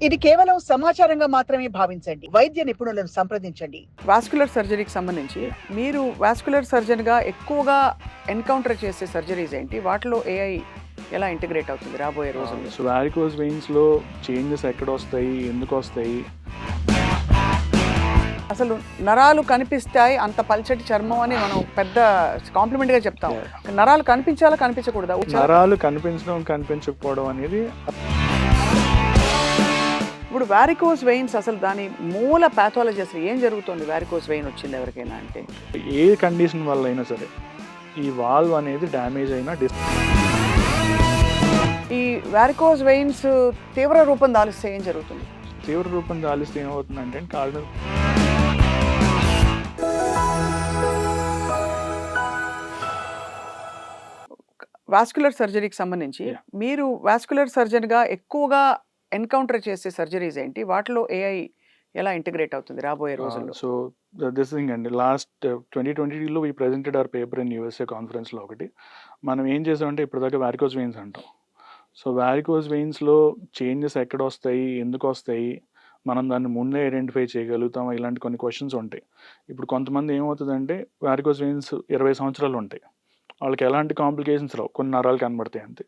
ఇది కేవలం సమాచారంగా మాత్రమే భావించండి. వైద్య నిపుణులను సంప్రదించండి. వాస్కులర్ సర్జరీకి సంబంధించి మీరు వాస్కులర్ సర్జన్గా ఎక్కువగా ఎన్కౌంటర్ చేసే సర్జరీస్ ఏంటి? వాటిలో ఏఐ ఎలా ఇంటిగ్రేట్ అవుతుంది రాబోయే రోజుల్లో? సో వారికోస్ వెయిన్స్లో చేంజెస్ ఎక్కడ వస్తాయి, ఎందుకు వస్తాయి? అసలు నరాలు కనిపిస్తాయి, అంత పల్చటి చర్మం అని మనం పెద్ద కాంప్లిమెంట్గా చెప్తాం. నరాలు కనిపించాలా కనిపించకూడదా? నరాలు కనిపించడం కనిపించకపోవడం అనేది ఇప్పుడు వారికోస్ వెయిన్స్ అసలు దాని మూల పాథాలజీ అసలు ఏం జరుగుతుంది? వారికోస్ వెయిన్ వచ్చింది ఎవరికైనా అంటే ఏ కండిషన్ వల్ల అయినా సరే ఈ వాల్వ్ అనేది డ్యామేజ్ అయినా ఈ వారికోస్ వెయిన్స్ తీవ్ర రూపం దాలిస్తే ఏం జరుగుతుంది? తీవ్ర రూపం దాలిస్తే ఏమవుతుందంటే కాళ్ళు వాస్కులర్ సర్జరీకి సంబంధించి మీరు వాస్కులర్ సర్జన్గా ఎక్కువగా ఎన్కౌంటర్ చేసే సర్జరీస్ ఏంటి? వాటిలో ఏఐ ఎలా ఇంటిగ్రేట్ అవుతుంది రాబోయే రోజుల్లో? సో దిస్ థింగ్ అండి, లాస్ట్ 2022లో we presented our paper in USA కాన్ఫరెన్స్లో ఒకటి. మనం ఏం చేసామంటే ఇప్పటిదాకా వారికోస్ వెయిన్స్ అంటాం. సో వారికోస్ వెయిన్స్లో చేంజెస్ ఎక్కడ వస్తాయి, ఎందుకు వస్తాయి, మనం దాన్ని ముందే ఐడెంటిఫై చేయగలుగుతామా, ఇలాంటి కొన్ని క్వశ్చన్స్ ఉంటాయి. ఇప్పుడు కొంతమంది ఏమవుతుందంటే వారికోస్ వెయిన్స్ 20 సంవత్సరాలు ఉంటాయి, వాళ్ళకి ఎలాంటి కాంప్లికేషన్స్ రావు, కొన్ని నరాలు కనబడతాయి అంతే.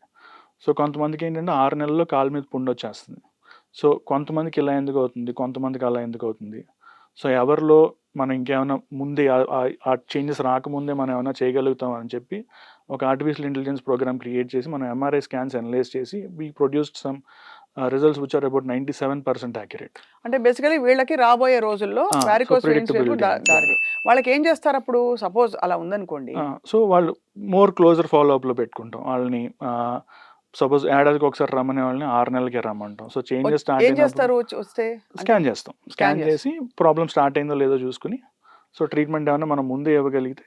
సో కొంతమందికి ఏంటంటే 6 నెలల్లో కాలు మీద పుండు వచ్చేస్తుంది. సో కొంతమందికి ఇలా ఎందుకు అవుతుంది, కొంతమందికి అలా ఎందుకు అవుతుంది? సో ఎవరిలో మనం ఇంకేమైనా ముందే ఆ చేంజెస్ రాకముందే మనం ఏమైనా చేయగలుగుతాం అని చెప్పి ఒక ఆర్టిఫిషియల్ ఇంటెలిజెన్స్ ప్రోగ్రామ్ క్రియేట్ చేసి మనం ఎంఆర్ఐ స్కాన్స్ అనలైజ్ చేసి we produced some results which are about 97% accurate. అంటే బేసికలీ వీళ్ళకి రాబోయే రోజుల్లో వారికోస్ వెయిన్స్ దారి వాళ్ళకి ఏం చేస్తారు అప్పుడు? సపోజ్ అలా ఉందనుకోండి, సో వాళ్ళు మోర్ క్లోజర్ ఫాలో అప్లో పెట్టుకుంటాం వాళ్ళని. సపోజ్ ఏడాదికి ఒకసారి రమ్మనే వాళ్ళని 6 నెలలకే రమ్మంటాం. సో చేంజెస్ స్టార్ట్ ఏం చేస్తారు వస్తే? స్కాన్ చేస్తాం. స్కాన్ చేసి ప్రాబ్లం స్టార్ట్ అయిందో లేదో చూసుకుని సో ట్రీట్మెంట్ ఏమైనా మనం ముందే ఇవ్వగలిగితే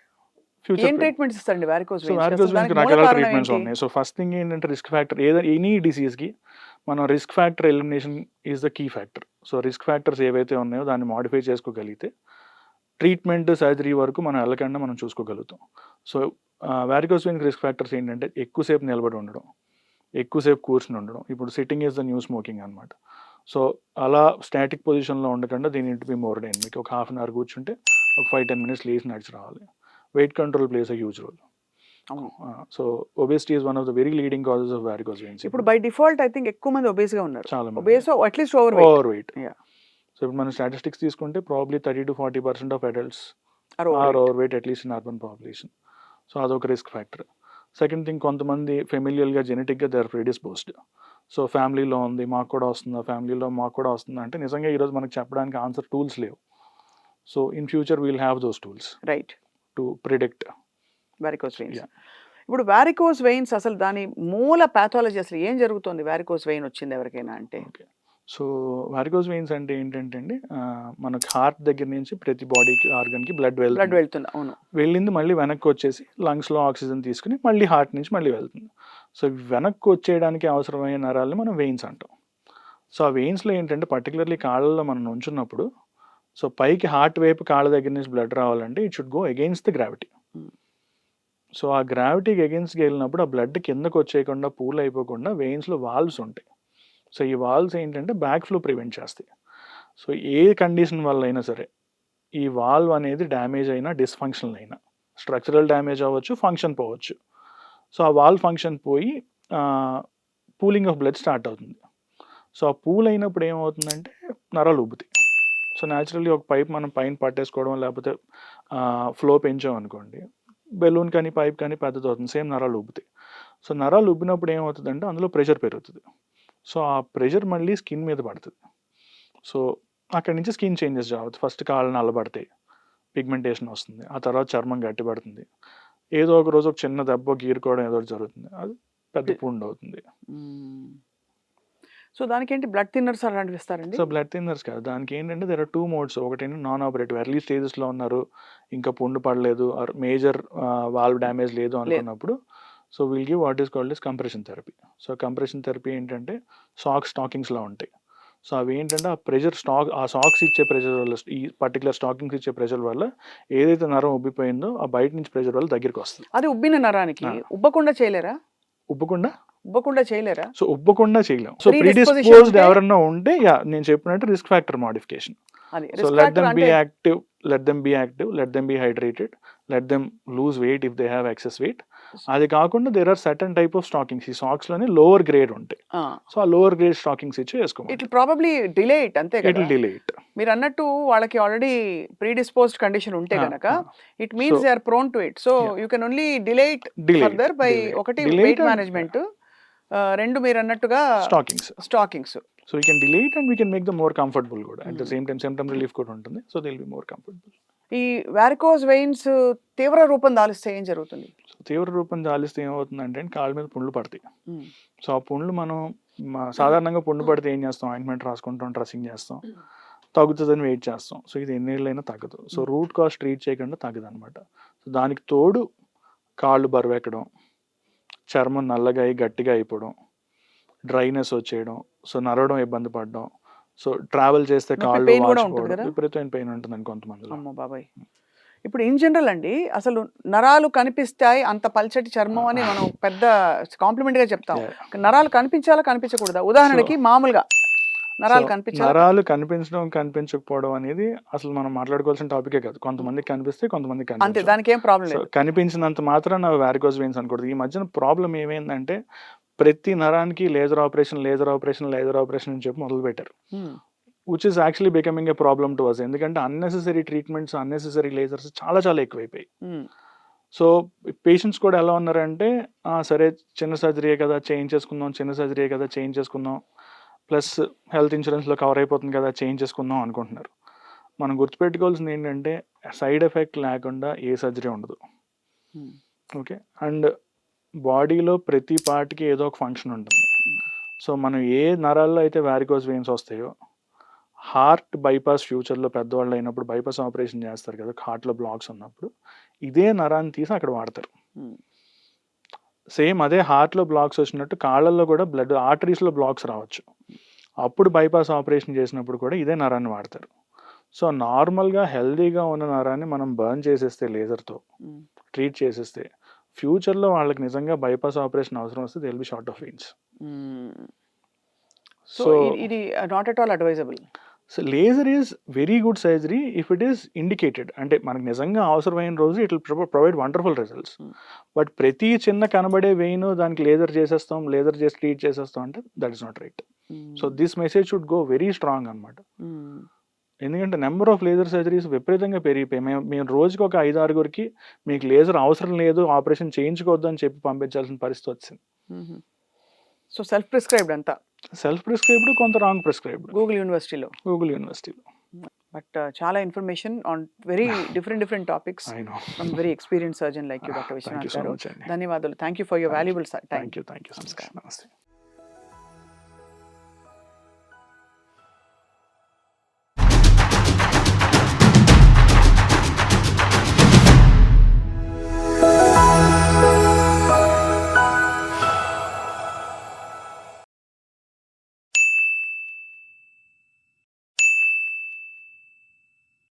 ఏం ట్రీట్మెంట్స్ ఇస్తారండి వారికోస్ వెయిన్స్? వారికోస్ వెయిన్స్ రకరకాల ట్రీట్మెంట్స్ ఉన్నాయి. సో ఫస్ట్ థింగ్ ఏంటంటే రిస్క్ ఫ్యాక్టర్, ఎనీ డిసీజ్కి మనం risk factor elimination is the key factor. So risk factors ఏవైతే ఉన్నాయో దాన్ని మాడిఫై చేసుకోగలిగితే ట్రీట్మెంట్ సర్జరీ వరకు మనం వెళ్ళకుండా మనం చూసుకోగలుగుతాం. So varicose veins risk factors ఏంటంటే ఎక్కువసేపు నిలబడి ఉండడం, ఎక్కువసేపు కూర్చుని ఉండడం. ఇప్పుడు sitting is the new smoking అనమాట. సో అలా స్టాటిక్ పొజిషన్లో ఉండకుండా దీని ఇంటి బి మోర్ డైనమిక్. ఒక హాఫ్ అన్ అవర్ కూర్చుంటే ఒక 5-10 మినిట్స్ లేచి నడిచి రావాలి. Weight control plays a huge role. So obesity is one of the very leading causes of varicose veins. ఇప్పుడు బై డిఫాల్ట్ ఐ థింక్ ఎక్కువ మంది ఒబేస్ గా ఉన్నారు. చాలా obese at least over weight. So ఇప్పుడు మనం స్టాటిస్టిక్స్ తీసుకుంటే probably 30-40% of adults are over weight at least in urban population. So అదొక రిస్క్ ఫ్యాక్టర్. సెకండ్ థింగ్, కొంతమంది ఫెమిలియల్గా జెనెటిక్గా దే ఆర్ ప్రెడిస్పోజ్డ్. సో ఫ్యామిలీలో ఉంది మాకు కూడా వస్తుందా, ఫ్యామిలీలో మాకు కూడా వస్తుందా అంటే నిజంగా ఈరోజు మనకు చెప్పడానికి ఆన్సర్ టూల్స్ లేవు. So in future we'll have those tools right to predict varicose veins. ఇప్పుడు వారికోస్ వెయిన్స్ అసలు దాని మూల పాథాలజీ అసలు ఏం జరుగుతుంది? వారికోస్ వెయిన్ వచ్చింది ఎవరికైనా అంటే సో వారికోస్ వెయిన్స్ అంటే ఏంటంటే అండి, మనకు హార్ట్ దగ్గర నుంచి ప్రతి బాడీకి ఆర్గన్కి బ్లడ్ వెళ్తుంది. అవును, వెళ్ళింది మళ్ళీ వెనక్కి వచ్చేసి లంగ్స్లో ఆక్సిజన్ తీసుకుని మళ్ళీ హార్ట్ నుంచి మళ్ళీ వెళ్తుంది. సో వెనక్కి వచ్చేయడానికి అవసరమైన నరాలని మనం వెయిన్స్ అంటాం. సో ఆ వెయిన్స్లో ఏంటంటే పర్టికులర్లీ కాళ్ళలో మనం ఉంచున్నప్పుడు సో పైకి హార్ట్ వైపు కాళ్ళ దగ్గర నుంచి బ్లడ్ రావాలంటే it should go against the gravity. So ఆ గ్రావిటీకి అగెయిన్స్ట్కి వెళ్ళినప్పుడు ఆ బ్లడ్ కిందకు వచ్చేయకుండా పూల్ అయిపోకుండా వెయిన్స్లో వాల్వ్స్ ఉంటాయి. సో ఈ వాల్వ్స్ ఏంటంటే బ్యాక్ ఫ్లో ప్రివెంట్ చేస్తాయి. సో ఏ కండిషన్ వల్ల అయినా సరే ఈ వాల్వ్ అనేది డ్యామేజ్ అయినా, డిస్ఫంక్షనల్ అయినా, స్ట్రక్చరల్ డ్యామేజ్ అవ్వచ్చు, ఫంక్షన్ పోవచ్చు. సో ఆ వాల్వ్ ఫంక్షన్ పోయి పూలింగ్ ఆఫ్ బ్లడ్ స్టార్ట్ అవుతుంది. సో ఆ పూల్ అయినప్పుడు ఏమవుతుందంటే నరాలు ఉబ్బుతాయి. సో న్యాచురల్లీ ఒక పైప్ మనం పైన పట్టేసుకోవడం లేకపోతే ఫ్లో పెంచామనుకోండి, బెలూన్ కానీ పైప్ కానీ పెద్దది అవుతుంది, సేమ్ నరాలు ఉబ్బుతాయి. సో నరాలు ఉబ్బినప్పుడు ఏమవుతుందంటే అందులో ప్రెషర్ పెరుగుతుంది. సో ఆ ప్రెషర్ మళ్ళీ స్కిన్ మీద పడుతుంది. సో అక్కడి నుంచి స్కిన్ చేంజెస్ రావచ్చు. ఫస్ట్ కాళ్ళు నల్లబడతాయి, పిగ్మెంటేషన్ వస్తుంది, ఆ తర్వాత చర్మం గట్టిపడుతుంది, ఏదో ఒక రోజు ఒక చిన్న దెబ్బ గీరుకోవడం ఏదో జరుగుతుంది, అది పెద్ద పుండు అవుతుంది. సో దానికి ఏంటి బ్లడ్ థిన్నర్స్ అలాంటివి ఇస్తారండి? సో బ్లడ్ థిన్నర్స్ కాదు, దానికి ఏంటంటే దేర్ ఆర్ 2 మోడ్స్. ఒకటేంటి నాన్ ఆపరేటివ్, ఎర్లీ స్టేజెస్లో ఉన్నారు, ఇంకా పుండు పడలేదు, ఆర్ మేజర్ వాల్వ్ డ్యామేజ్ లేదు అనుకున్నప్పుడు so will give what is called is compression therapy. So compression therapy ఏంటంటే స్టాకింగ్స్లో ఉంటాయి. సో అవి ఏంటంటే ఆ ప్రెషర్ ఆ సాక్స్ ఇచ్చే ప్రెషర్ వల్ల, ఈ పర్టికులర్ స్టాకింగ్స్ ఇచ్చే ప్రెషర్ వల్ల ఏదైతే నరం ఉబ్బిపోయిందో ఆ బయట నుంచి ప్రెషర్ వల్ల దగ్గరికి వస్తుంది. అది ఉబ్బిన నరానికి ఉబ్బకుండా చేయలేరా? ఉబ్బకుండా ఉబ్బకుండా చేయలేరా? సో ఉబ్బకుండా చేయలేం. సో Predisposition ప్రీడిస్పోజ్డ్ ఉంటే- ఎవరన్నా ఉంటే నేను చెప్పినట్టు రిస్క్ ఫ్యాక్టర్ మోడిఫికేషన్. అది so risk let factor them be అంటే active, let them be active, let them be hydrated, let them lose weight if they have excess weight. అది కాకుండా there are certain type of stockings, ఈ socks లోనే lower grade ఉంటాయి. So ఆ lower grade stockings ఇచ్చి వేసుకోవాలి. It probably delay it, అంతే it కదా. Will delay it. మీరు అన్నట్టు వాళ్ళకి ఆల్రెడీ ప్రీడిస్పోజ్డ్ కండిషన్ ఉంటే గనక it means So- they are prone to it. So you can only delay it further by ఒకటి వెయిట్ మేనేజ్మెంట్, రెండు మీరు అన్నట్టుగా stockings. So we can delay it and we can make the more comfortable కూడా. At the same time symptom relief కూడా ఉంటుంది. So they will be more comfortable. ఈ varicose veins తీవ్ర రూపం దాలిస్తే ఏం జరుగుతుంది? సో తీవ్ర రూపం దాలిస్తే ఏమవుతుందంటే కాళ్ళ మీద పుండ్లు పడతాయి. సో ఆ పుండ్లు మనం సాధారణంగా పుండు పడితే ఏం చేస్తాం, ఆయింట్మెంట్ రాసుకుంటాం, డ్రెస్సింగ్ చేస్తాం, తగ్గుతుందని వెయిట్ చేస్తాం. సో ఇది ఎన్నేళ్ళైనా తగ్గదు. సో రూట్ కాజ్ ట్రీట్ చేయకుండా తగ్గదు అనమాట. సో దానికి తోడు కాళ్ళు బరువెక్కడం, చర్మం నల్లగా అయి గట్టిగా అయిపోవడం, డ్రైనెస్ వచ్చేయడం, సో నరవడం ఇబ్బంది పడడం, సో ట్రావెల్ చేస్తే కాళ్ళు pain కూడా ఉంటుంది వాచిపోవడం, కదా? విపరీతమైన పెయిన్ ఉంటుందని కొంతమందిలో. అమ్మో బాబాయ్. ఇప్పుడు ఇన్ జనరల్ అండి, అసలు నరాలు కనిపిస్తాయి అంత పల్చటి చర్మం అని మనం పెద్ద కాంప్లిమెంట్ గా చెప్తాం. నరాలు కనిపించాలా కనిపించకూడదా? ఉదాహరణకి మామూలుగా నరాలు సో కనిపించాలా? నరాలు కనిపించడం కనిపించకపోవడం అనేది అసలు మనం మాట్లాడుకోవాల్సిన టాపికే కాదు. కొంతమందికి కనిపిస్తే కొంతమందికి అంతే, కనిపించవు. దానికి ఏం ప్రాబ్లం సో లేదు. కనిపించినంత మాత్రం వారికోజ్ వెయిన్స్ అనకూడదు. ఈ మధ్యన ప్రాబ్లం ఏమైందంటే ప్రతి నరానికి లేజర్ ఆపరేషన్ అని చెప్పి మొదలు పెట్టారు. Which is actually becoming a problem to us. ఎందుకంటే అన్నెసెసరీ ట్రీట్మెంట్స్, అన్నెసెసరీ లేజర్స్ చాలా చాలా ఎక్కువైపోయాయి. సో పేషెంట్స్ కూడా ఎలా ఉన్నారంటే సరే చిన్న సర్జరీ కదా చేయించేసుకుందాం, ప్లస్ హెల్త్ ఇన్సూరెన్స్లో కవర్ అయిపోతుంది కదా చేయించేసుకుందాం అనుకుంటున్నారు. మనం గుర్తుపెట్టుకోవాల్సింది ఏంటంటే సైడ్ ఎఫెక్ట్ లేకుండా ఏ సర్జరీ ఉండదు. ఓకే, అండ్ బాడీలో ప్రతి పార్ట్కి ఏదో ఒక ఫంక్షన్ ఉంటుంది. సో మనం ఏ నరాల్లో అయితే వారికోజ్ వెయిన్స్ వస్తాయో, హార్ట్ బైపాస్ ఫ్యూచర్లో పెద్దవాళ్ళు అయినప్పుడు బైపాస్ ఆపరేషన్ చేస్తారు కదా, హార్ట్లో బ్లాక్స్ ఉన్నప్పుడు ఇదే నరాన్ని తీసి అక్కడ వాడతారు. సేమ్ అదే హార్ట్లో బ్లాక్స్ వచ్చినట్టు కాళ్ళల్లో కూడా బ్లడ్ ఆర్టరీస్లో బ్లాక్స్ రావచ్చు. అప్పుడు బైపాస్ ఆపరేషన్ చేసినప్పుడు కూడా ఇదే నరాన్ని వాడతారు. సో నార్మల్గా హెల్దీగా ఉన్న నరాన్ని మనం బర్న్ చేసేస్తే, లేజర్తో ట్రీట్ చేసేస్తే, ఫ్యూచర్లో వాళ్ళకి నిజంగా బైపాస్ ఆపరేషన్ అవసరం వస్తే they will be short of veins. So ఇది not at all advisable. So laser is very good surgery if it is indicated. అంటే మనకు నిజంగా అవసరమైన రోజు it will provide wonderful results. But ప్రతి చిన్న కనబడే వెయిన్ దానికి లేజర్ చేసి ట్రీట్ చేసేస్తాం అంటే that is not right. So this message should go very strong అనమాట. ఎందుకంటే నెంబర్ ఆఫ్ లేజర్ సర్జరీస్ విపరీతంగా పెరిగిపోయి మేము రోజుకి ఒక 5-6 మీకు లేజర్ అవసరం లేదు, ఆపరేషన్ చేయించుకోవద్దు అని చెప్పి పంపించాల్సిన పరిస్థితి వచ్చింది. సో సెల్ఫ్ ప్రిస్క్రైబ్డ్ అంతా, సెల్ఫ్ ప్రిస్క్రైబ్డ్, కొంత రాంగ్ ప్రిస్క్రైబ్డ్ గూగుల్ యూనివర్సిటీలో. బట్ చాలా information on very different topics from very experience surgeon like you, doctor Vishwanath garu. ధన్యవాదాలు. Thank you for your valuable time. Thank you. నమస్తే.